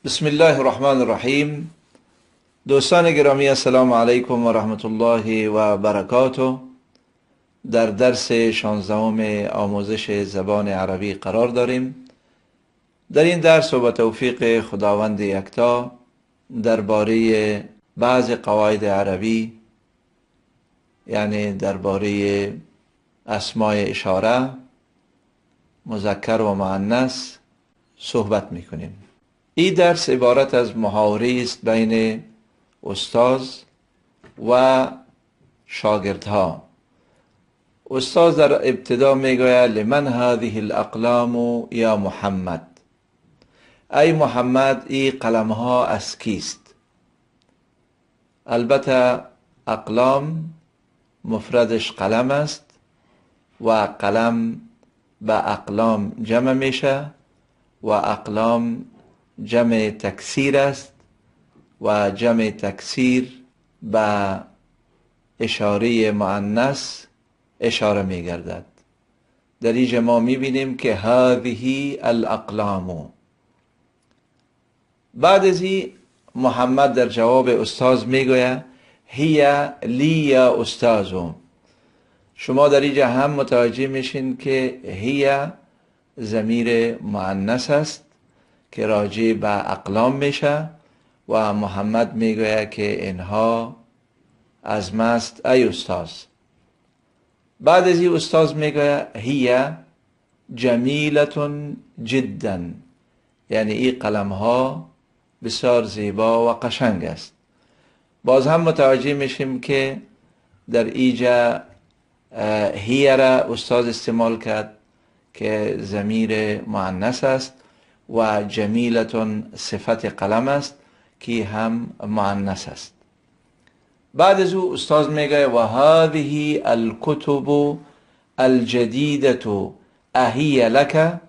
بسم الله الرحمن الرحیم. دوستان گرامی، السلام علیکم و رحمت الله و برکاته. در درس 16 آموزش زبان عربی قرار داریم. در این درس و با توفیق خداوند یکتا درباره بعض قواعد عربی، یعنی درباره اسماء اشاره، مذکر و مؤنث صحبت میکنیم. این درس عبارت از محاوره است بین استاد و شاگردها. استاد در ابتدا میگوید لمن هذه الاقلام یا محمد، ای محمد این قلم ها از کیست؟ البته اقلام مفردش قلم است و قلم به اقلام جمع میشه و اقلام جمع تکسیر است و جمع تکسیر به اشاره مؤنث اشاره می گردد. در اینجا ما می بینیم که هذه الاقلام. بعد از این محمد در جواب استاد می گوید هی لی یا استاذ. شما در اینجا هم متوجه میشین که هی ضمیر مؤنث است که راجع به اقلام میشه و محمد میگوید که اینها از ماست ای استاد. بعد از این استاد میگوید هی جمیلة جدا، یعنی این قلم ها بسیار زیبا و قشنگ است. باز هم متوجه میشیم که در اینجا هی را استاد استعمال کرد که ضمیر مؤنث است و جمیلتون صفت قلم است که هم مؤنث است. بعد از او استاد میگه و هذه الکتب الجدیدة اهی لک.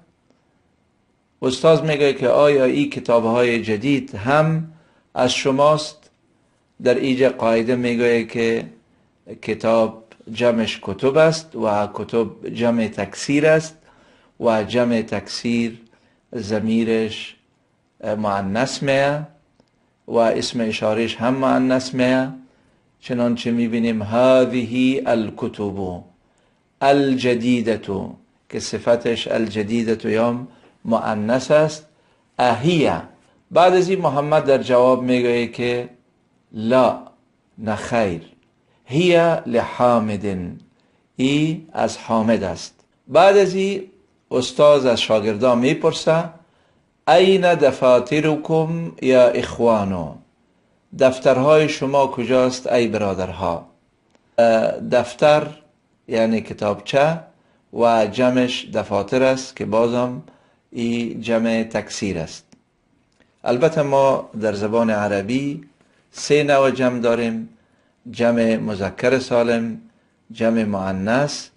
استاد میگه که آیا این کتاب های جدید هم از شماست؟ در اینجا قاعده میگه که کتاب جمعش کتب است و کتب جمع تکسیر است و جمع تکسیر ضمیرش مؤنث میه و اسم اشارش هم مؤنث میه. چنانچه میبینیم هذه الکتب الجدیدة که صفتش الجدیدة یا مؤنث است اهیه. بعد از این محمد در جواب میگه که لا، نخیر، هی لحامد، ای از حامد است. بعد از این استاد از شاگردان میپرسه این دفاترکم یا اخوانو، دفترهای شما کجاست ای برادرها؟ دفتر یعنی کتابچه و جمعش دفاتر است که بازم این جمع تکسیر است. البته ما در زبان عربی سه نوع جمع داریم: جمع مذکر سالم، جمع مؤنث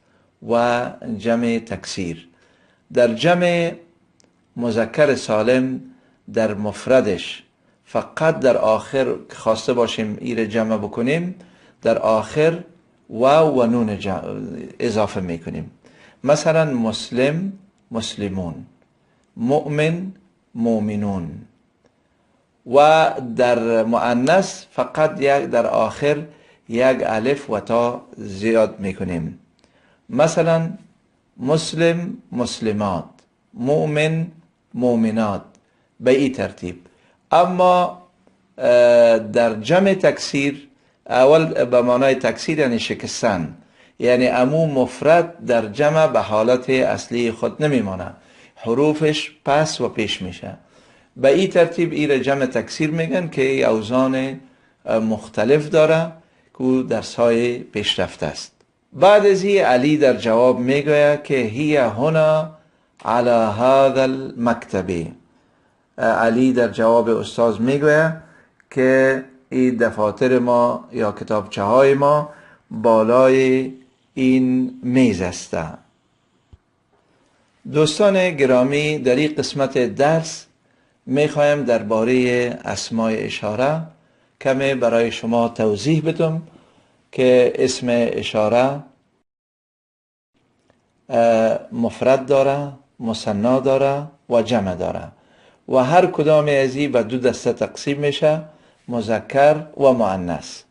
و جمع تکسیر. در جمع مذکر سالم در مفردش فقط در آخر خواسته باشیم ایر جمع بکنیم، در آخر و نون اضافه میکنیم. مثلا مسلم مسلمون، مؤمن مؤمنون. و در مؤنث فقط در آخر یک الف و تا زیاد میکنیم. مثلا مسلم مسلمات، مؤمن مؤمنات، به این ترتیب. اما در جمع تکسیر اول به معنای تکسیر یعنی شکستن، یعنی امو مفرد در جمع به حالت اصلی خود نمیمانه، حروفش پس و پیش میشه. به این ترتیب ایره جمع تکسیر میگن که اوزان مختلف داره که درس‌های پیشرفته است. بعد از این علی در جواب میگوید که هی هنا علی هذا المکتب. علی در جواب استاد میگوید که این دفاتر ما یا کتابچه های ما بالای این میز است. دوستان گرامی، در این قسمت درس میخوایم درباره اسماء اشاره کمی برای شما توضیح بدم که اسم اشاره مفرد داره، مثنا داره و جمع داره و هر کدام از این به دو دسته تقسیم میشه، مذکر و مؤنث.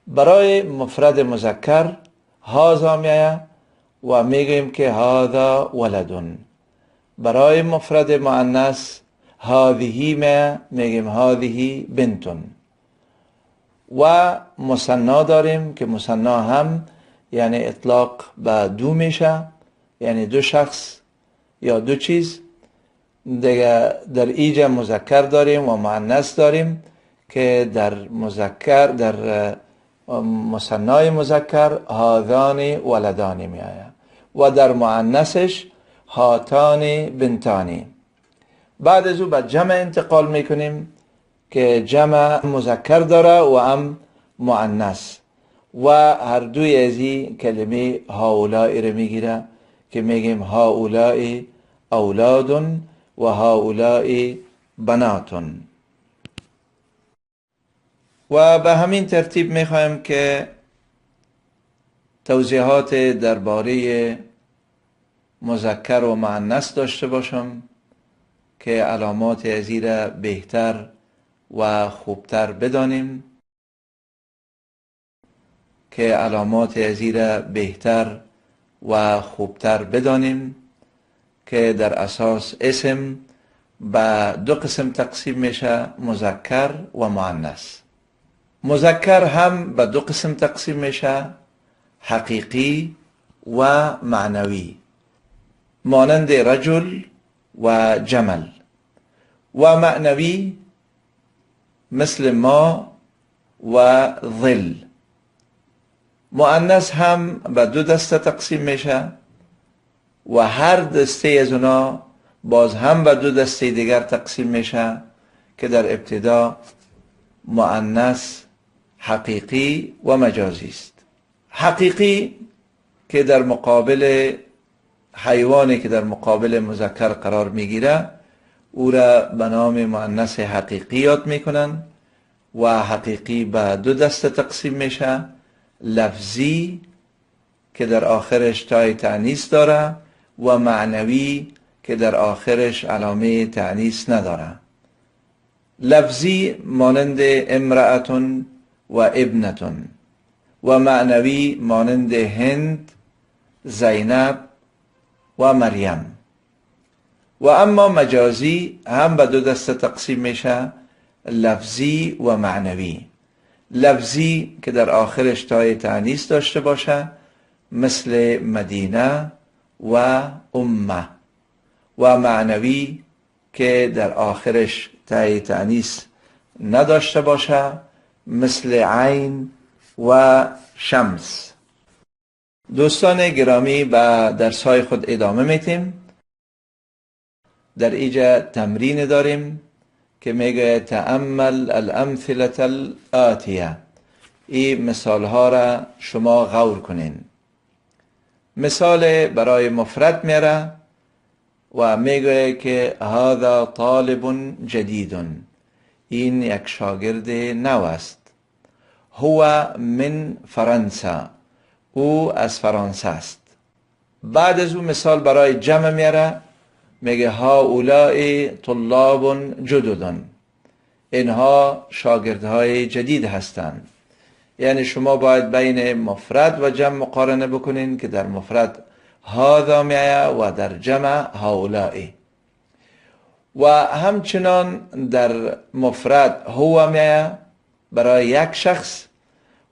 برای مفرد مذکر هذا میایه و میگیم که هذا ولدون. برای مفرد مؤنث هذه میایه، میگیم هذه بنتون. و مثنا داریم که مثنا هم یعنی اطلاق به دو میشه، یعنی دو شخص یا دو چیز دیگه. در اینجا مذکر داریم و مؤنث داریم که در مذکر در مثنای مذکر هذان ولدان می آید و در مؤنثش هاتان بنتانی. بعد از او به جمع انتقال میکنیم که جمع مذکر داره و هم مؤنث و هر دوی از این کلمه هؤلاء رو میگیره که میگیم هؤلاء اولاد و هؤلاء بنات. و به همین ترتیب میخوایم که توضیحات درباره مذکر و مؤنث داشته باشم که علامات از این را بهتر و خوبتر بدانیم، که در اساس اسم به دو قسم تقسیم میشه، مذکر و مؤنث. مذکر هم به دو قسم تقسیم میشه، حقیقی و معنوی، مانند رجل و جمل. و معنوی مثل ما و ظل. مؤنث هم به دو دسته تقسیم میشه و هر دسته از اونا باز هم به دو دسته دیگر تقسیم میشه که در ابتدا مؤنث حقیقی و مجازی است. حقیقی که در مقابل حیوانی که در مقابل مذکر قرار میگیره او را به نام مؤنث حقیقی یاد میکنن و حقیقی به دو دسته تقسیم میشه، لفظی که در آخرش تای تأنیث داره و معنوی که در آخرش علامه تأنیث نداره. لفظی مانند امرأتون و ابنتون و معنوی مانند هند، زینب و مریم. و اما مجازی هم به دو دسته تقسیم میشه، لفظی و معنوی. لفظی که در آخرش تای تأنیث داشته باشه مثل مدینه و امه، و معنوی که در آخرش تای تأنیث نداشته باشه مثل عین و شمس. دوستان گرامی، به درسهای خود ادامه میتیم. در اینجا تمرین داریم که میگه تأمل الامثله الآتیه. این مثال ها را شما غور کنین. مثال برای مفرد میاره و میگه که هذا طالب جدید، این یک شاگرد نو است. هو من فرانسه، او از فرانسه است. بعد از اون مثال برای جمع میاره، میگه هؤلاء طلاب جدد، اینها شاگردهای جدید هستند. یعنی شما باید بین مفرد و جمع مقارنه بکنین که در مفرد هذا میایه و در جمع هؤلاء. و همچنان در مفرد هو میایه برای یک شخص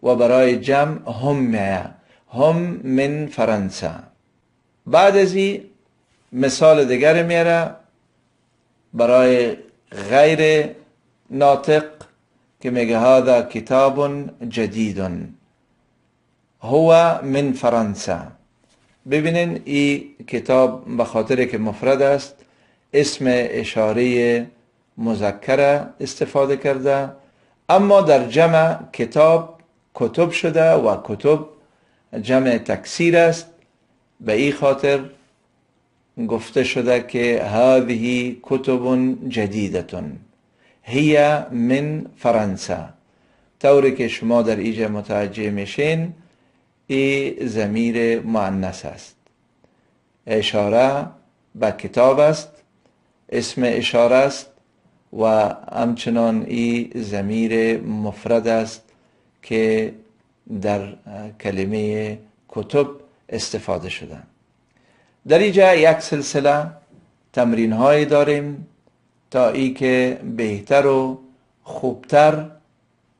و برای جمع هم میایه، هم من فرانسه. بعد از این مثال دیگر میاره برای غیر ناطق که میگه هذا کتاب جدید، هو من فرانسه. ببینین این کتاب به خاطر که مفرد است اسم اشاره مذکر استفاده کرده، اما در جمع کتاب کتب شده و کتب جمع تکسیر است. به این خاطر گفته شده که هذه کتب جدیدة هی من فرانسه. طوری که شما در اینجا متوجه میشین این ضمیر مؤنث است، اشاره به کتاب است، اسم اشاره است و همچنان این ضمیر مفرد است که در کلمه کتب استفاده شده. در اینجا یک سلسله تمرین هایی داریم تا ای که بهتر و خوبتر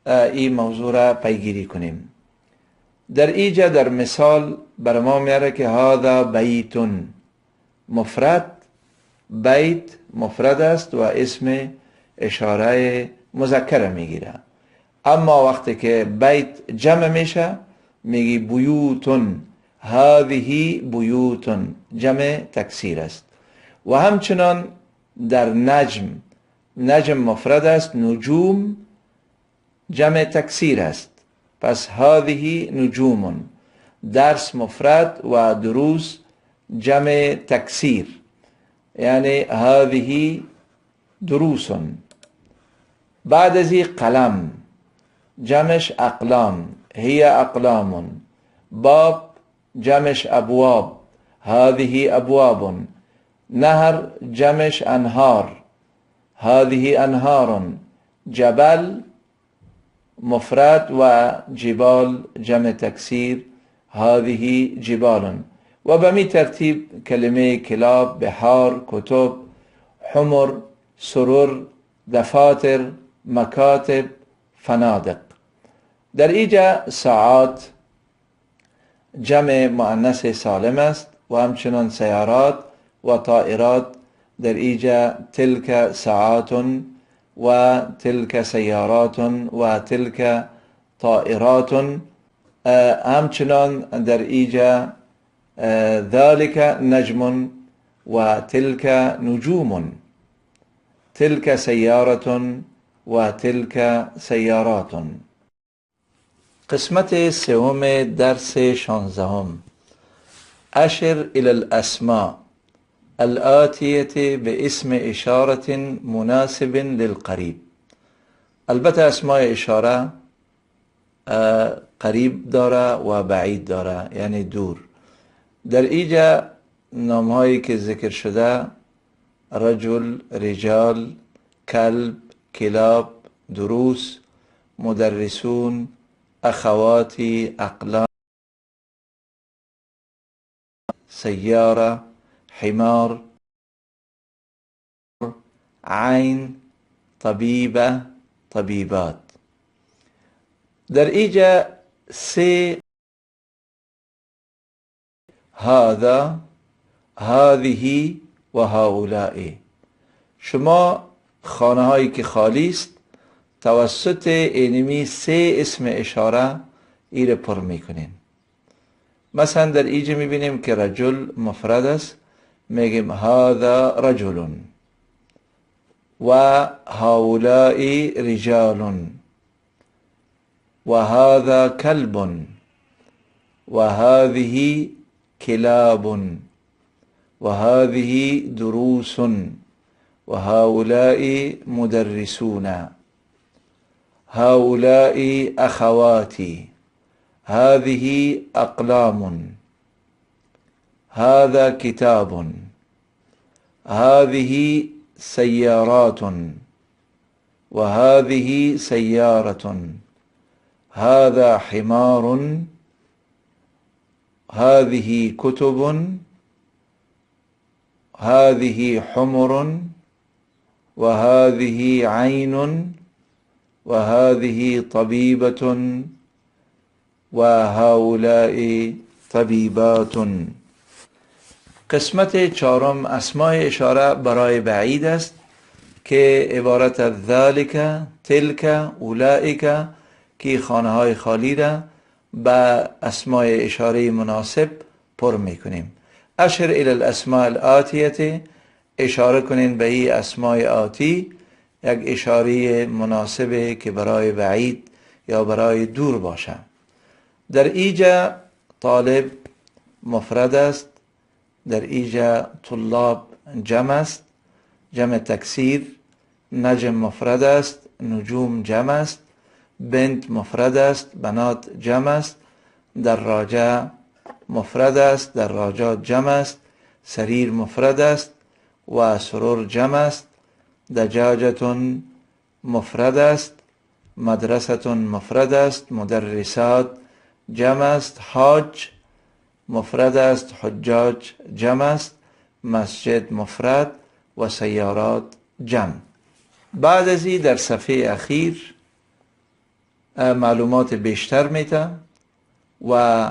این موضوع را پیگیری کنیم. در اینجا در مثال بر ما میاره که هذا بیتون مفرد، بیت مفرد است و اسم اشاره مذکر میگیره. اما وقتی که بیت جمع میشه میگی بیوتون، هذه بیوتون، جمع تکسیر است. و همچنان در نجم مفرد است، نجوم جمع تکسیر است، پس هذه نجوم. درس مفرد و دروس جمع تکسیر، یعنی هذه دروس. بعد از این قلم جمعش اقلام، هي اقلام. باب جمعش ابواب، هذه ابواب. نهر جمعش انهار، هذه انهار. جبل مفرد و جبال جمع تکسیر، هذه جبال. و به می ترتیب کلمه کلاب، بحار، کتب، حمر، سرور، دفاتر، مکاتب، فنادق. در اینجا ساعات جمع مؤنث سالم است و همچنان سیارات و طائرات. در اینجا تلک ساعات و تلک سیارات و تلک طائرات. همچنان در اینجا ذلك نجم و تلك نجوم، تلك سیارة و تلك سیارات. قسمت سوم درس 16. اشر الى الاسماء الآتیة باسم اشارة مناسب للقریب. البته اسماء اشاره قریب داره و بعید داره، یعنی دور. در اینجا نام هایی که ذکر شده رجل، رجال، کلب، کلاب، دروس، مدرسون، اخواتی، اقلام، سیاره، حمار، عین، طبیبه، طبیبات. در اینجا سه هذا، هذه و هؤلاء. شما خانه هایی که خالی است توسط اینمی سه اسم اشاره ایره پر میکنین. مثلا در اینجا میبینیم که رجل مفرد است، میگیم هذا رجل و هؤلاء رجال و هذا کلب و هذه كلاب و هذه دروس و هؤلاء مدرسون، هؤلاء اخواتي، هذه اقلام، هذا كتاب، هذه سيارات و هذه سيارة، هذا حمار، هذه كتب، هذه حمر و هذه عین و هذه طبیبة و هؤلاء طبیبات. قسمت چهارم اسماء اشاره برای بعید است که عبارت از ذالک، تلک، اولئک که خانه های خالی را با اسماء اشاره مناسب پر میکنیم. اشر الى الاسماء الآتیه، اشاره کنین به این اسماء آتی، یک اشاره مناسبه که برای بعید یا برای دور باشه. در اینجا طالب مفرد است، در اینجا طلاب جمع است، جمع تکسیر. نجم مفرد است، نجوم جمع است. بنت مفرد است، بنات جمع است. دراجه مفرد است، دراجات جمع است. سریر مفرد است و سرور جمع است. دجاجتون مفرد است. مدرستون مفرد است. مدرسات جمع است. حاج مفرد است. حجاج جمع است. مسجد مفرد و سیارات جمع. بعد از این در صفحه اخیر معلومات بیشتر میده و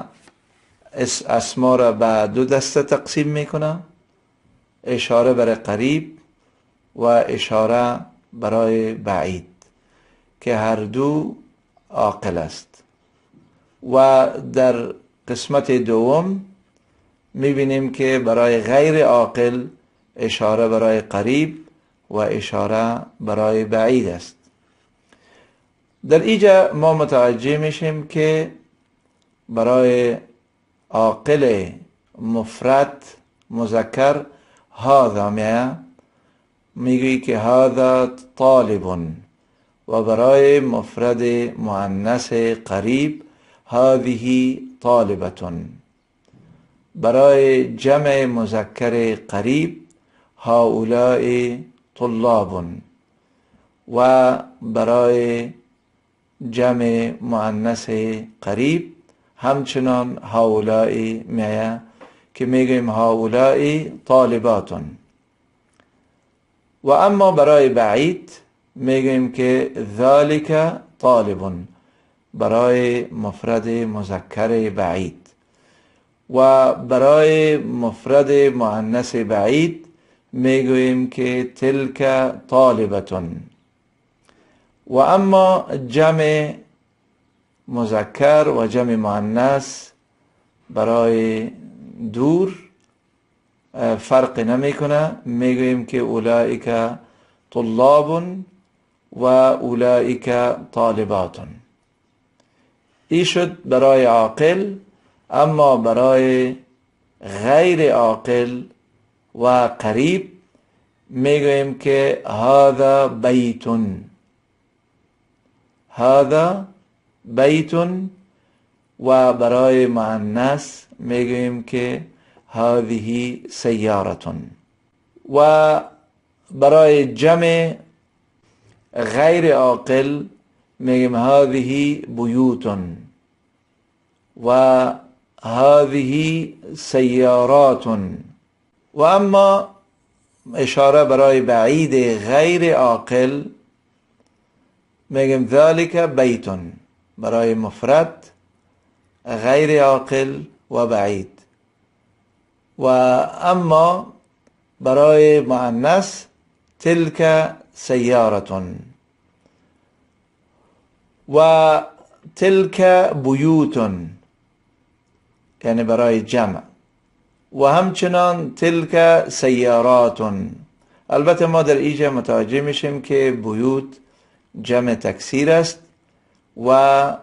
اسما را به دو دسته تقسیم میکنه: اشاره برای قریب و اشاره برای بعید که هر دو عاقل است. و در قسمت دوم میبینیم که برای غیر عاقل اشاره برای قریب و اشاره برای بعید است. در اینجا ما متوجه میشیم که برای عاقل مفرد مذکر هذا میگویی که هذا طالب، و برای مفرد مؤنث قریب هذه طالبة. برای جمع مذکر قریب هؤلاء طلاب، و برای جمع مؤنث قریب همچنان هؤلاء میه که میگیم هؤلاء طالبات. و اما برای بعید میگیم که ذالک طالب، برای مفرد مذکر بعید. و برای مفرد مؤنث بعید میگوییم که تلک طالبتون. و اما جمع مذکر و جمع مؤنث برای دور فرق نمیکنه، میگوییم که اولئک طلاب و اولئک طالبات. این شد برای عاقل. اما برای غیر عاقل و قریب میگوییم که هذا بیت، هذا بیت. و برای مؤنث میگوییم که هذه سیارة. و برای جمع غیر عاقل میگیم هذه بیوت و هذه سیارات. و اما اشاره برای بعید غیر عاقل میگیم ذالک بیت، برای مفرد غیر عاقل و بعید. و اما برای مؤنث تلک سیارة و تلک بیوت، یعنی برای جمع. و همچنان تلک سیارات. البته ما در اینجا متوجه میشیم که بیوت جمع تکسیر است و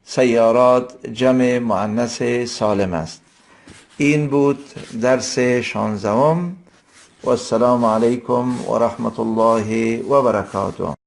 سیارات جمع مؤنث سالم است. این بود درس 16. و السلام علیکم و رحمت الله و برکاته.